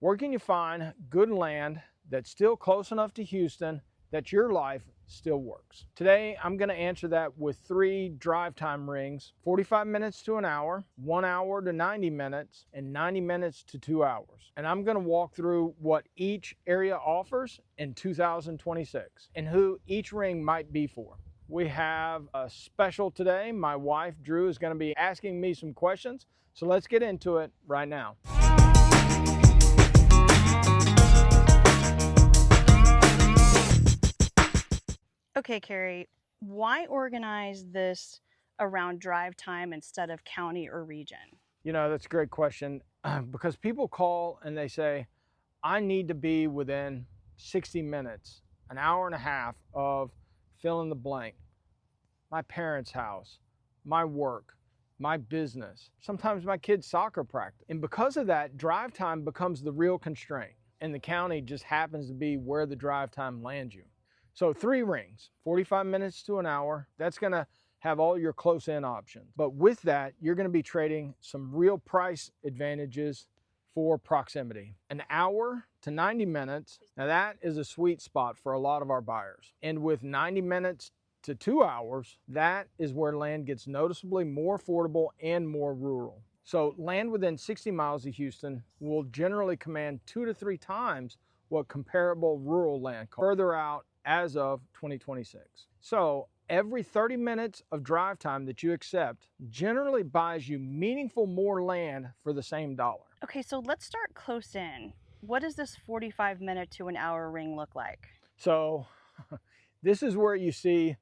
Where can you find good land that's still close enough to Houston that your life still works? Today, I'm going to answer that with 3 drive time rings: 45 minutes to an hour, 1 hour to 90 minutes, and 90 minutes to 2 hours. And I'm going to walk through what each area offers in 2026 and who each ring might be for. We have a special today. My wife, Drew, is going to be asking me some questions. So let's get into it right now. Okay, Kerry, why organize this around drive time instead of county or region? You know, that's a great question because people call and they say, I need to be within 60 minutes, an hour and a half of fill in the blank, my parents' house, my work, my business, sometimes my kids' soccer practice. And because of that, drive time becomes the real constraint, and the county just happens to be where the drive time lands you. So 3 rings, 45 minutes to an hour, that's gonna have all your close-in options. But with that, you're gonna be trading some real price advantages for proximity. An hour to 90 minutes, now that is a sweet spot for a lot of our buyers. And with 90 minutes to 2 hours, that is where land gets noticeably more affordable and more rural. So land within 60 miles of Houston will generally command 2 to 3 times what comparable rural land costs further out as of 2026. So every 30 minutes of drive time that you accept generally buys you meaningful more land for the same dollar. Okay, so let's start close in. What does this 45-minute to an hour ring look like? So this is where you see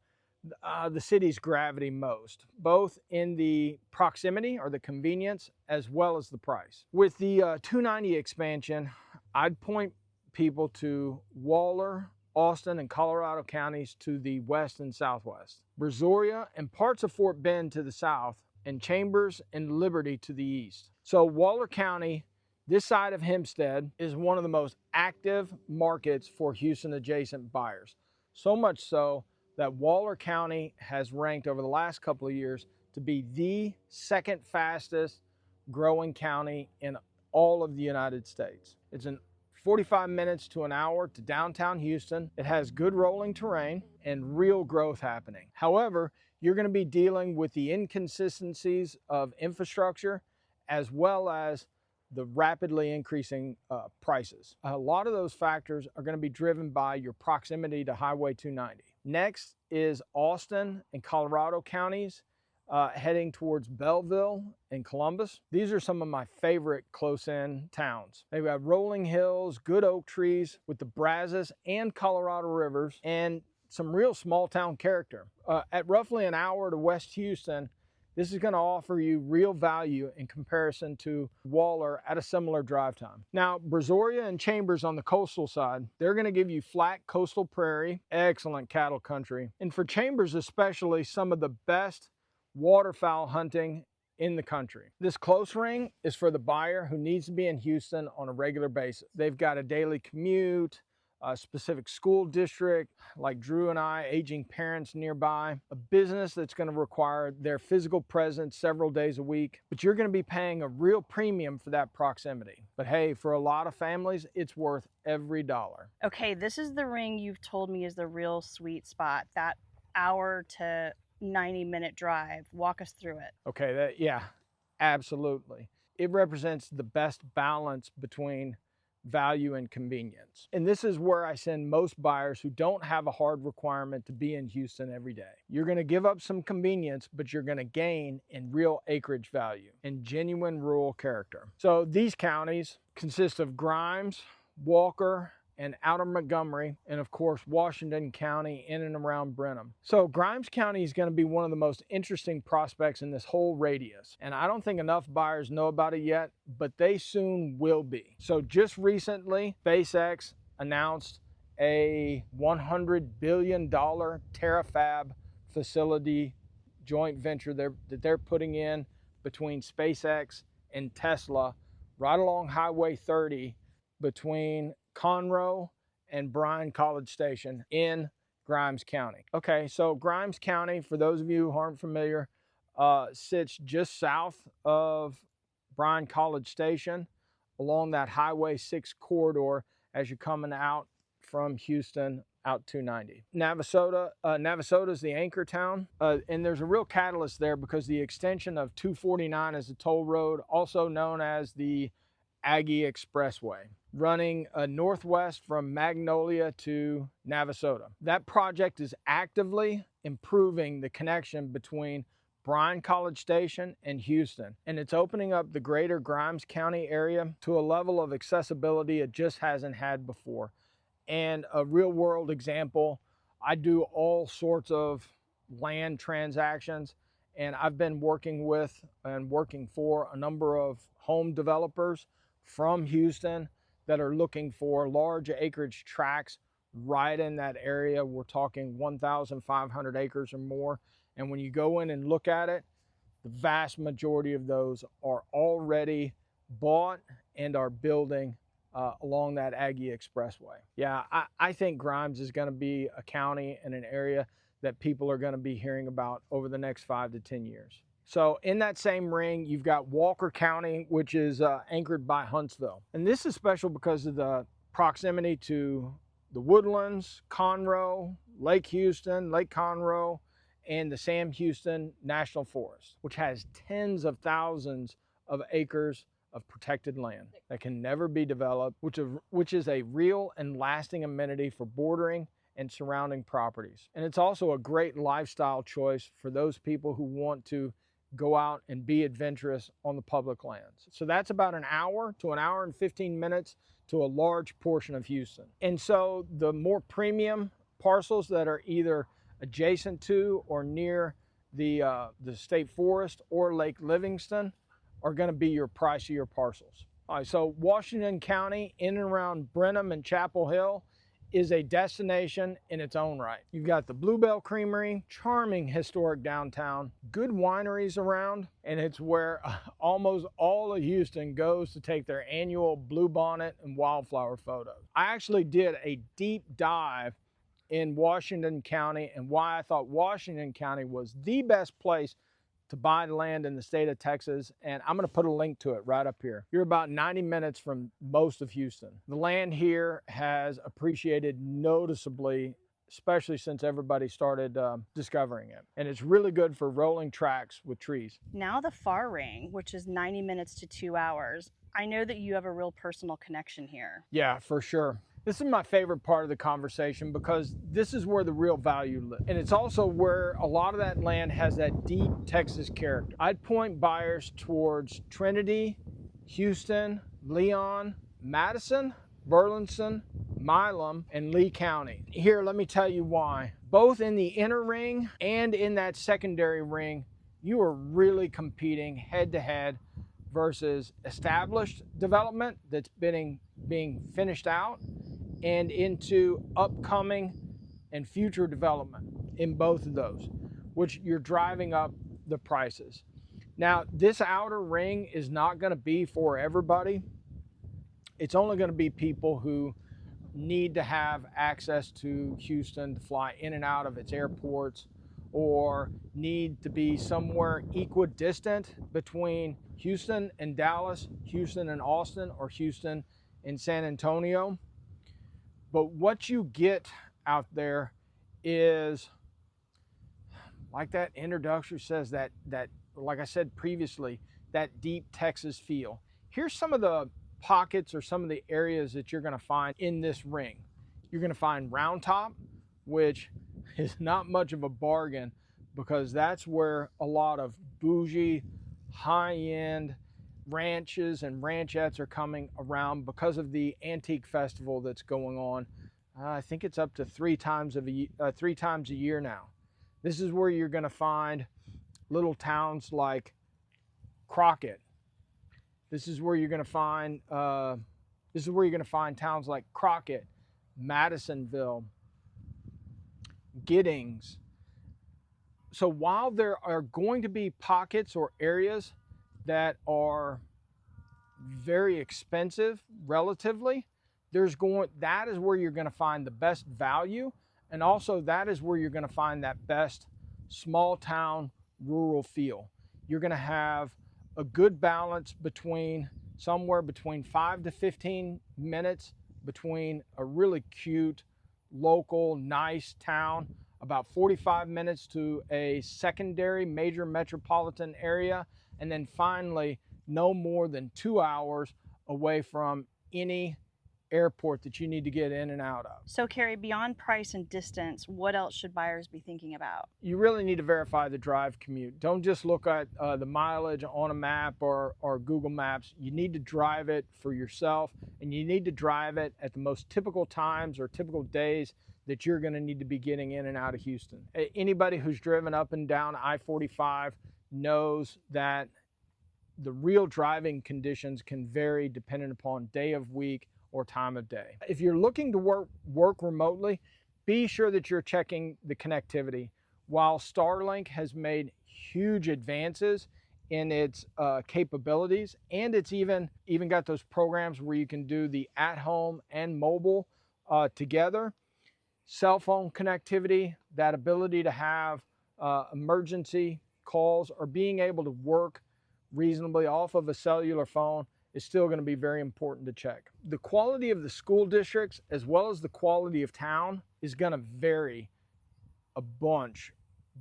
the city's gravity most, both in the proximity or the convenience as well as the price. With the 290 expansion, I'd point people to Waller, Austin, and Colorado counties to the west and southwest, Brazoria and parts of Fort Bend to the south, and Chambers and Liberty to the east. So Waller County, this side of Hempstead, is one of the most active markets for Houston adjacent buyers. So much so that Waller County has ranked over the last couple of years to be the second fastest growing county in all of the United States. It's an 45 minutes to an hour to downtown Houston. It has good rolling terrain and real growth happening. However, you're going to be dealing with the inconsistencies of infrastructure as well as the rapidly increasing prices. A lot of those factors are going to be driven by your proximity to Highway 290. Next is Austin and Colorado counties, heading towards Belleville and Columbus. These are some of my favorite close-in towns. They've got rolling hills, good oak trees with the Brazos and Colorado rivers, and some real small town character. At roughly an hour to West Houston, this is going to offer you real value in comparison to Waller at a similar drive time. Now, Brazoria and Chambers on the coastal side, they're going to give you flat coastal prairie, excellent cattle country, and for Chambers especially, some of the best waterfowl hunting in the country. This close ring is for the buyer who needs to be in Houston on a regular basis. They've got a daily commute, a specific school district, like Drew and I, aging parents nearby, a business that's going to require their physical presence several days a week, but you're going to be paying a real premium for that proximity. But hey, for a lot of families, it's worth every dollar. Okay, this is the ring you've told me is the real sweet spot, that hour to 90-minute drive. Walk us through it. Okay, yeah, absolutely. It represents the best balance between value and convenience. And this is where I send most buyers who don't have a hard requirement to be in Houston every day. You're going to give up some convenience, but you're going to gain in real acreage value and genuine rural character. So these counties consist of Grimes, Walker, and Outer Montgomery, and of course Washington County in and around Brenham. So Grimes County is going to be one of the most interesting prospects in this whole radius, and I don't think enough buyers know about it yet, but they soon will be. So just recently, SpaceX announced a $100 billion terafab facility joint venture that they're putting in between SpaceX and Tesla right along Highway 30 between Conroe and Bryan College Station in Grimes County. Okay, so Grimes County, for those of you who aren't familiar, sits just south of Bryan College Station along that Highway 6 corridor as you're coming out from Houston out 290. Navasota is the anchor town, and there's a real catalyst there because the extension of 249 as a toll road, also known as the Aggie Expressway, running northwest from Magnolia to Navasota. That project is actively improving the connection between Bryan College Station and Houston, and it's opening up the greater Grimes County area to a level of accessibility it just hasn't had before. And a real world example, I do all sorts of land transactions, and I've been working with and working for a number of home developers from Houston that are looking for large acreage tracts right in that area. We're talking 1,500 acres or more. And when you go in and look at it, the vast majority of those are already bought and are building along that Aggie Expressway. Yeah, I think Grimes is going to be a county and an area that people are going to be hearing about over the next 5 to 10 years. So in that same ring, you've got Walker County, which is anchored by Huntsville. And this is special because of the proximity to the Woodlands, Conroe, Lake Houston, Lake Conroe, and the Sam Houston National Forest, which has tens of thousands of acres of protected land that can never be developed, which is a real and lasting amenity for bordering and surrounding properties. And it's also a great lifestyle choice for those people who want to go out and be adventurous on the public lands. So that's about an hour to an hour and 15 minutes to a large portion of Houston. And so the more premium parcels that are either adjacent to or near the state forest or Lake Livingston are going to be your pricier parcels. All right, so Washington County in and around Brenham and Chapel Hill is a destination in its own right. You've got the Bluebell Creamery, charming historic downtown, good wineries around, and it's where almost all of Houston goes to take their annual bluebonnet and wildflower photos. I actually did a deep dive in Washington County and why I thought Washington County was the best place to buy land in the state of Texas, and I'm gonna put a link to it right up here. You're about 90 minutes from most of Houston. The land here has appreciated noticeably, especially since everybody started discovering it. And it's really good for rolling tracks with trees. Now the far ring, which is 90 minutes to 2 hours. I know that you have a real personal connection here. Yeah, for sure. This is my favorite part of the conversation because this is where the real value lives. And it's also where a lot of that land has that deep Texas character. I'd point buyers towards Trinity, Houston, Leon, Madison, Burleson, Milam, and Lee County. Here, let me tell you why. Both in the inner ring and in that secondary ring, you are really competing head to head versus established development that's being finished out and into upcoming and future development in both of those, which you're driving up the prices. Now, this outer ring is not going to be for everybody. It's only going to be people who need to have access to Houston to fly in and out of its airports, or need to be somewhere equidistant between Houston and Dallas, Houston and Austin, or Houston and San Antonio. But what you get out there is, like that introduction says, that like I said previously, that deep Texas feel. Here's some of the pockets or some of the areas that you're going to find in this ring. You're going to find Round Top, which is not much of a bargain because that's where a lot of bougie, high-end ranches and ranchettes are coming around because of the antique festival that's going on. I think it's up to three times a year now. This is where you're going to find little towns like Crockett. This is where you're going to find towns like Crockett, Madisonville, Giddings. So while there are going to be pockets or areas that are very expensive relatively, that is where you're going to find the best value, and also that is where you're going to find that best small town rural feel. You're going to have a good balance between somewhere between 5 to 15 minutes between a really cute, local, nice town, about 45 minutes to a secondary major metropolitan area, and then finally no more than 2 hours away from any airport that you need to get in and out of. So Kerry, beyond price and distance, what else should buyers be thinking about? You really need to verify the drive commute. Don't just look at the mileage on a map or Google Maps. You need to drive it for yourself, and you need to drive it at the most typical times or typical days that you're going to need to be getting in and out of Houston. Anybody who's driven up and down I-45 knows that the real driving conditions can vary depending upon day of week or time of day. If you're looking to work remotely, be sure that you're checking the connectivity. While Starlink has made huge advances in its capabilities, and it's even got those programs where you can do the at-home and mobile together, cell phone connectivity, that ability to have emergency calls or being able to work reasonably off of a cellular phone is still going to be very important to check. The quality of the school districts as well as the quality of town is going to vary a bunch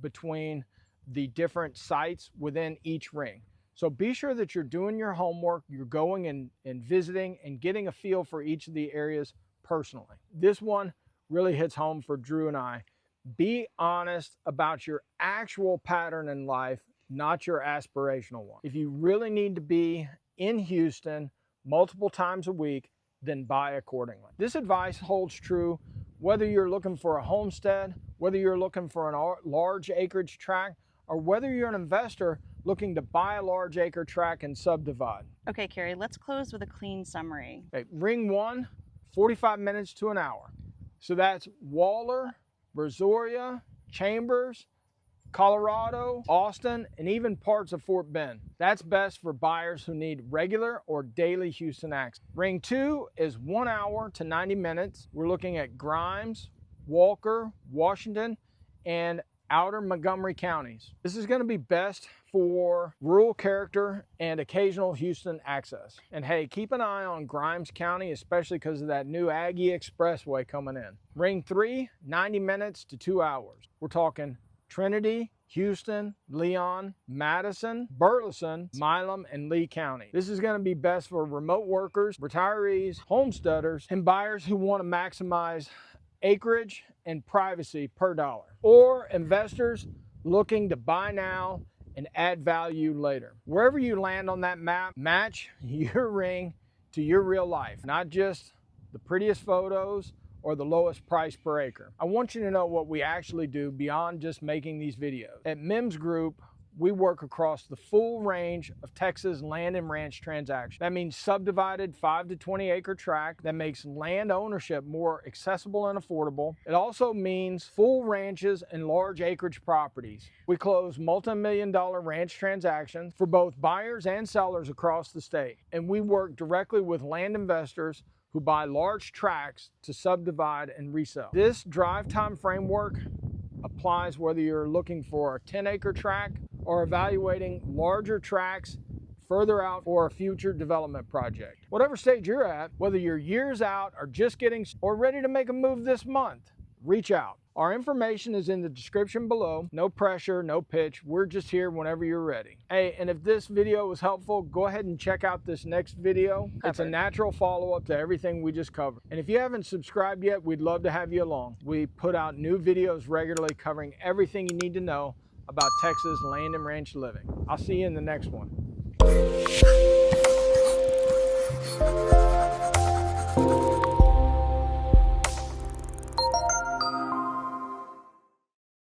between the different sites within each ring. So be sure that you're doing your homework, you're going and visiting and getting a feel for each of the areas personally. This one really hits home for Drew and I. Be honest about your actual pattern in life, not your aspirational one. If you really need to be in Houston multiple times a week, then buy accordingly. This advice holds true whether you're looking for a homestead, whether you're looking for a large acreage tract, or whether you're an investor looking to buy a large acre tract and subdivide. Okay, Kerry, let's close with a clean summary. Okay, ring 1, 45 minutes to an hour. So that's Waller, Brazoria, Chambers, Colorado, Austin, and even parts of Fort Bend. That's best for buyers who need regular or daily Houston access. Ring 2 is 1 hour to 90 minutes. We're looking at Grimes, Walker, Washington, and outer Montgomery counties. This is going to be best for rural character and occasional Houston access. And hey, keep an eye on Grimes County, especially because of that new Aggie Expressway coming in. Ring 3, 90 minutes to 2 hours. We're talking Trinity, Houston, Leon, Madison, Burleson, Milam, and Lee County. This is going to be best for remote workers, retirees, homesteaders, and buyers who want to maximize acreage and privacy per dollar, or investors looking to buy now and add value later. Wherever you land on that map, match your ring to your real life, not just the prettiest photos or the lowest price per acre. I want you to know what we actually do beyond just making these videos. At Mims Group, we work across the full range of Texas land and ranch transactions. That means subdivided 5 to 20 acre tract that makes land ownership more accessible and affordable. It also means full ranches and large acreage properties. We close multi-million-dollar ranch transactions for both buyers and sellers across the state. And we work directly with land investors who buy large tracts to subdivide and resell. This drive time framework applies whether you're looking for a 10-acre tract or evaluating larger tracts further out for a future development project. Whatever stage you're at, whether you're years out or just getting or ready to make a move this month, reach out. Our information is in the description below. No pressure, no pitch. We're just here whenever you're ready. Hey, and if this video was helpful, go ahead and check out this next video. It's a natural follow-up to everything we just covered. And if you haven't subscribed yet, we'd love to have you along. We put out new videos regularly covering everything you need to know about Texas land and ranch living. I'll see you in the next one.